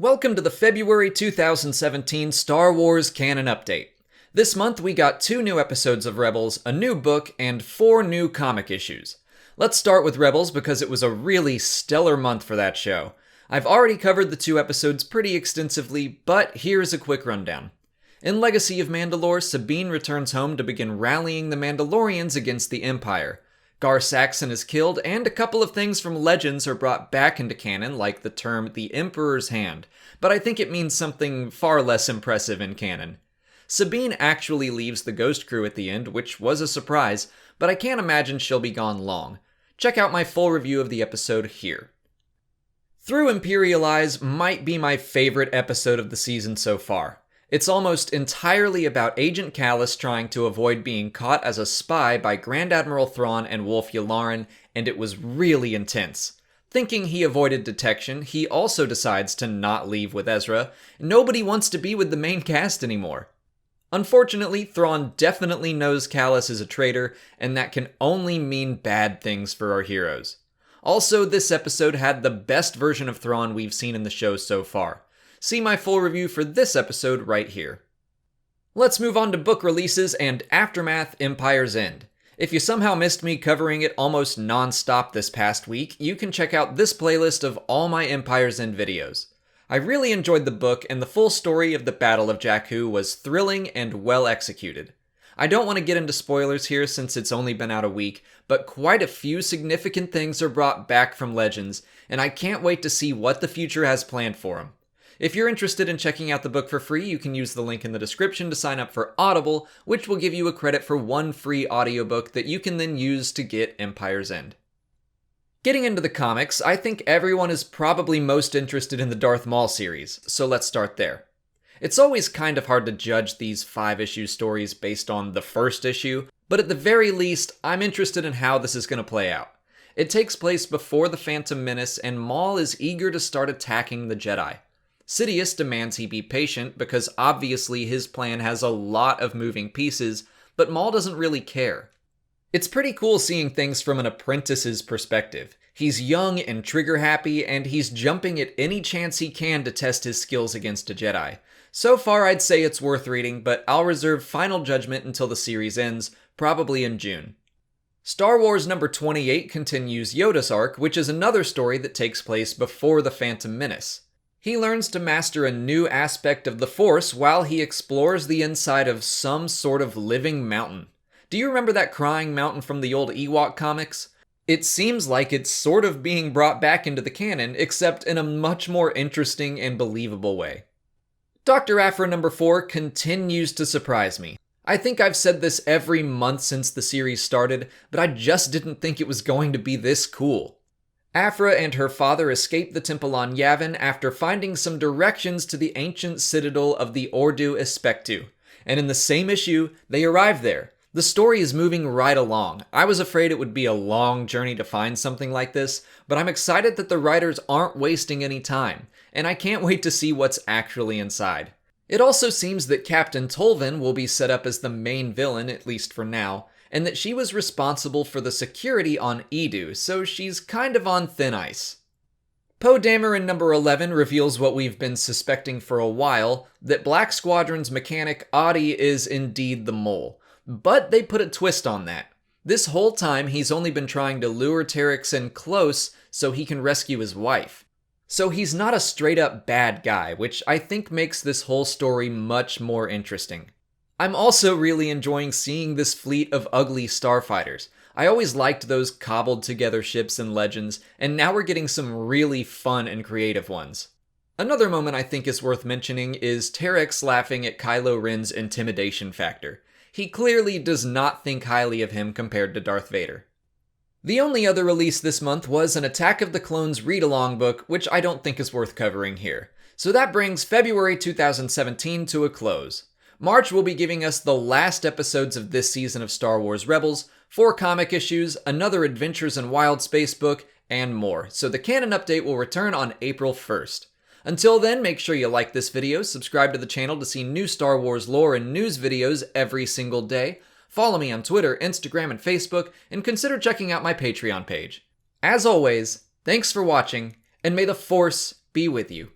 Welcome to the February 2017 Star Wars Canon Update. This month we got 2 new episodes of Rebels, a new book, and 4 new comic issues. Let's start with Rebels because it was a really stellar month for that show. I've already covered the 2 episodes pretty extensively, but here's a quick rundown. In Legacy of Mandalore, Sabine returns home to begin rallying the Mandalorians against the Empire. Gar Saxon is killed, and a couple of things from Legends are brought back into canon, like the term the Emperor's Hand, but I think it means something far less impressive in canon. Sabine actually leaves the Ghost Crew at the end, which was a surprise, but I can't imagine she'll be gone long. Check out my full review of the episode here. Through Imperial Eyes might be my favorite episode of the season so far. It's almost entirely about Agent Kallus trying to avoid being caught as a spy by Grand Admiral Thrawn and Wolf Yularen, and it was really intense. Thinking he avoided detection, he also decides to not leave with Ezra. Nobody wants to be with the main cast anymore. Unfortunately, Thrawn definitely knows Kallus is a traitor, and that can only mean bad things for our heroes. Also, this episode had the best version of Thrawn we've seen in the show so far. See my full review for this episode right here. Let's move on to book releases and Aftermath: Empire's End. If you somehow missed me covering it almost non-stop this past week, you can check out this playlist of all my Empire's End videos. I really enjoyed the book, and the full story of the Battle of Jakku was thrilling and well executed. I don't want to get into spoilers here since it's only been out a week, but quite a few significant things are brought back from Legends, and I can't wait to see what the future has planned for them. If you're interested in checking out the book for free, you can use the link in the description to sign up for Audible, which will give you a credit for 1 free audiobook that you can then use to get Empire's End. Getting into the comics, I think everyone is probably most interested in the Darth Maul series, so let's start there. It's always kind of hard to judge these 5-issue stories based on the first issue, but at the very least, I'm interested in how this is going to play out. It takes place before the Phantom Menace, and Maul is eager to start attacking the Jedi. Sidious demands he be patient because obviously his plan has a lot of moving pieces, but Maul doesn't really care. It's pretty cool seeing things from an apprentice's perspective. He's young and trigger-happy, and he's jumping at any chance he can to test his skills against a Jedi. So far, I'd say it's worth reading, but I'll reserve final judgment until the series ends, probably in June. Star Wars number 28 continues Yoda's arc, which is another story that takes place before the Phantom Menace. He learns to master a new aspect of the Force while he explores the inside of some sort of living mountain. Do you remember that crying mountain from the old Ewok comics? It seems like it's sort of being brought back into the canon, except in a much more interesting and believable way. Dr. Aphra number 4 continues to surprise me. I think I've said this every month since the series started, but I just didn't think it was going to be this cool. Aphra and her father escape the temple on Yavin after finding some directions to the ancient citadel of the Ordu Espectu, and in the same issue, they arrive there. The story is moving right along. I was afraid it would be a long journey to find something like this, but I'm excited that the writers aren't wasting any time, and I can't wait to see what's actually inside. It also seems that Captain Tolvin will be set up as the main villain, at least for now, and that she was responsible for the security on Edu, so she's kind of on thin ice. Poe Dameron number 11 reveals what we've been suspecting for a while, that Black Squadron's mechanic Adi is indeed the mole. But they put a twist on that. This whole time he's only been trying to lure Terex in close so he can rescue his wife. So he's not a straight up bad guy, which I think makes this whole story much more interesting. I'm also really enjoying seeing this fleet of ugly starfighters. I always liked those cobbled together ships in Legends, and now we're getting some really fun and creative ones. Another moment I think is worth mentioning is Terex laughing at Kylo Ren's intimidation factor. He clearly does not think highly of him compared to Darth Vader. The only other release this month was an Attack of the Clones read-along book, which I don't think is worth covering here. So that brings February 2017 to a close. March will be giving us the last episodes of this season of Star Wars Rebels, 4 comic issues, another Adventures in Wild Space book, and more. So the Canon Update will return on April 1st. Until then, make sure you like this video, subscribe to the channel to see new Star Wars lore and news videos every single day, follow me on Twitter, Instagram, and Facebook, and consider checking out my Patreon page. As always, thanks for watching, and may the Force be with you.